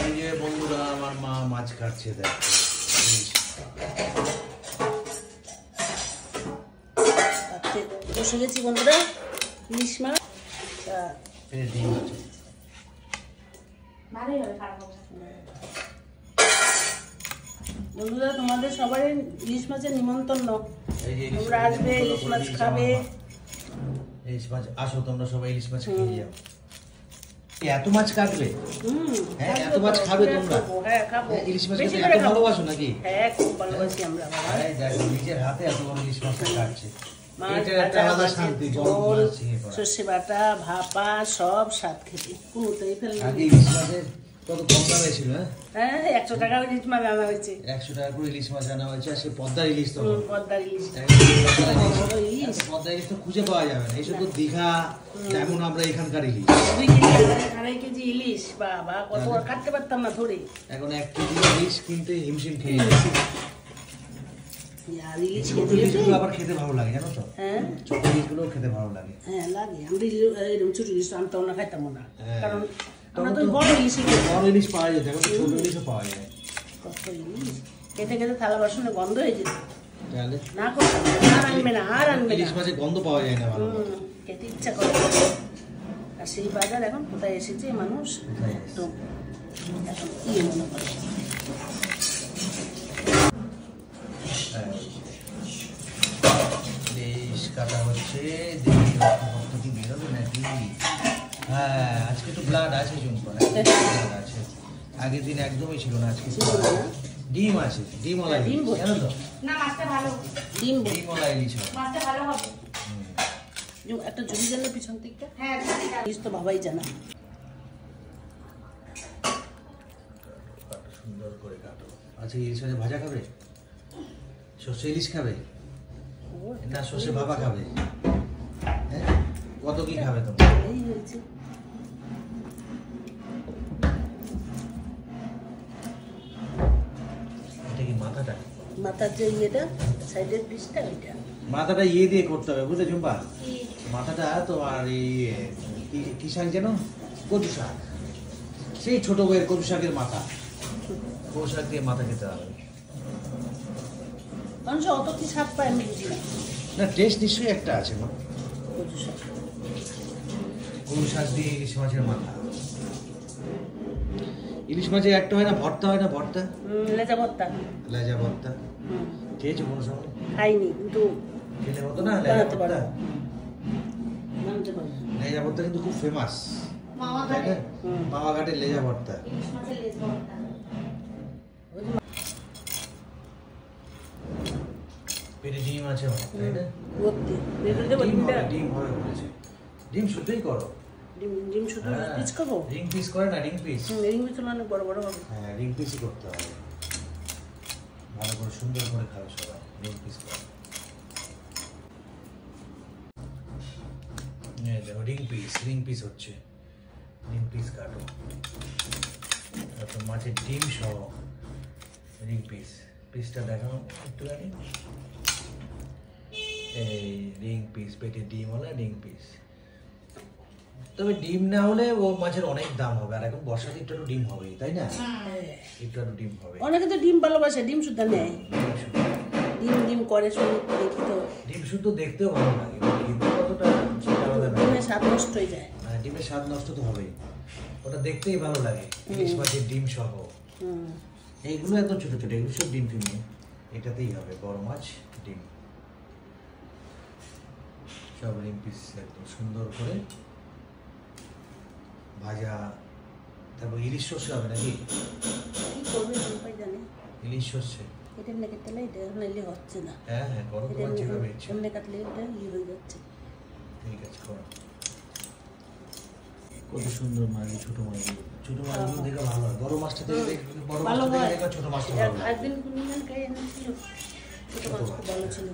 এই যে বন্ধুরা আমার মা মাছ কাটছে দেখো বসে গেছি বন্ধুরা ইলিশ মাছ ডিম আছে বন্ধুরা তোমাদের সবাই ইলিশ মাছের নিমন্ত্রণ তোমরা আসবে ইলিশ মাছ খাবে ইলিশ মাছ আসো তোমরা সবাই ইলিশ মাছ খেয়ে যাও এত মাছ কাটবে হ্যাঁ এত মাছ খাবে তোমরা হ্যাঁ খাবো ইলিশ মাছ খেতে এত ভালোবাসো নাকি হ্যাঁ খুব ভালোবাসি আমরা বাবা এই দেখো নিজের হাতে এত বড় ইলিশ মাছটা কাটছে মাছ এটা আলাদা শান্তি ঝোল সর্ষে বাটা ভাপা সব স্বাদ খেতে কোনোটাই ফেললাম আগে ইলিশ মাছের কত কম দামে ছিল হ্যাঁ 100 টাকা ইলিশ মাছ আনা হয়েছে 100 টাকা করে ইলিশ মাছ আনা হয়েছে আর সে পদ্মার ইলিশ তো পদ্মার ইলিশ পদ্মার ইলিশ তো খুঁজে পাওয়া যাবে না এইসব তো দীঘা যেমন আমরা এখানকার ইলিশ 2 কেজি ইলিশ বাবা কত কাটতে পারতাম না ধরে এখন 1 কেজি ইলিশ কিনতে হিমশিম খেয়ে যাচ্ছে আর ইলিশ ইলিশগুলো আবার খেতে ভালো লাগে জানো তো হ্যাঁ ছোট ইলিশগুলো খেতে ভালো লাগে হ্যাঁ লাগে আমরা এরকম ছোট ইলিশ আনতাম না খাইতাম না কারণ আমরা তো বড় ইলিশ পাওয়া যায় এখন ছোট ইলিশও পাওয়া যায় কত ইলিশ খেতে খেতে থালা বাসনে গন্ধ হয়ে যেত তাহলে না করতাম আর আনবে না ইলিশ মাছের গন্ধ পাওয়া যায় না ভালো খেতে ইচ্ছা করে আর সেই বাজার এখন কোথায় এসেছে মানুষ একদম এখন কি মনে করে ইলিশ কাটা হচ্ছে দেখি রক্ত কি বেরোবে নাকি হ্যাঁ আজকে তো ব্লাড আছে জুম্পা ব্লাড আছে আগের দিন একদমই ছিল না আজকে ডিম আছে ডিমওয়ালা ইলিশ জানো তো না মাছটা ভালো ডিমওয়ালা ইলিশ মাছটা ভালো হবে একটা ঝুড়ি গেল পিছন থেকে হ্যাঁ ইলিশ তো বাবাই জানা সুন্দর করে কাটো আচ্ছা ইলিশ মাছের ভাজা খাবে সর্ষে ইলিশ খাবে না সর্ষে ভাপা খাবে হ্যাঁ কত কি খাবে তো এই হয়েছে এটা কি মাথাটা মাথার যে ইয়েটা সাইডের পিসটা ওইটা মাথাটা ইয়ে দিয়ে করতে হবে বুঝলে ঝুম্পা মাথাটা তোমার এই কি শাক যেন কচু শাক সেই ছোট বইয়ের কচু শাকের মাথা কচু শাক দিয়ে মাথা খেতে হবে মানুষ অত কি স্বাদ পায় আমি বুঝি না না টেস্ট নিশ্চয়ই একটা আছে মা কচু শাক কচু শাক দিয়ে ইলিশ মাছের মাথা ইলিশ মাছের একটা হয় না ভর্তা লেজা ভর্তা লেজা ভর্তা খেয়েছো কোনো সময় খাইনি কিন্তু খেলে হতো না লেজা ভর্তা মানতে পারবো লেজা ভর্তা কিন্তু খুব ফেমাস পাওয়াঘাটের লেজা ভর্তা মাছের লেজ ভর্তা পেটে ডিম আছে তাই না ডিম হবে বলেছে ডিম শুদ্ধই করো ডিম শুধু পিস খাবো রিং পিস করে না রিং পিস রিং পিস অনেক বড় বড় হবে হ্যাঁ রিং পিসই করতে হবে ভালো করে সুন্দর করে খাও সবাই রিং পিস করে দেখো রিং পিস হচ্ছে রিং পিস কাটো তারপর মাছের ডিম সহ রিং পিসটা দেখানো একটুখানি এই রিং পিস পেটে ডিম হলে রিং পিস তবে ডিম না হলে ও মাছের অনেক দাম হবে আর এখন বর্ষাতে একটু ডিম হবে তাই না একটু ডিম হবে অনেকে তো ডিম ভালোবাসে ডিম শুদ্ধ নেয় ডিম করে শুধু দেখি তো ডিম শুদ্ধ দেখতেও ভালো লাগে কিন্তু কতটা ডিমের স্বাদ নষ্ট হয়ে যায় হ্যাঁ ডিমের স্বাদ নষ্ট তো হবেই ওটা দেখতেই ভালো লাগে ইলিশ মাছের ডিম সহ এইগুলো এত ছোট ছোট এগুলো সব ডিম ফিম এটাতেই হবে বড় মাছ ডিম সব রিং পিস একদম সুন্দর করে ভাজা তারপর ইলিশ সর্ষে হবে নাকি ইলিশ সর্ষে এটা লেগে তেলে এটা নাইলে হচ্ছে না হ্যাঁ হ্যাঁ করো তোমার যেভাবে ইচ্ছে এমনি কাটলে এটা ইয়ে হয়ে যাচ্ছে ঠিক আছে করো কত সুন্দর মাছ ছোট মাছগুলো দেখে ভালো হয় বড় মাছটা দেখে বড় মাছটা দেখে ছোট মাছটা ভালো হয় একদিন কুমিল্লার খাই এনেছিল ছোট মাছ খুব ভালো ছিল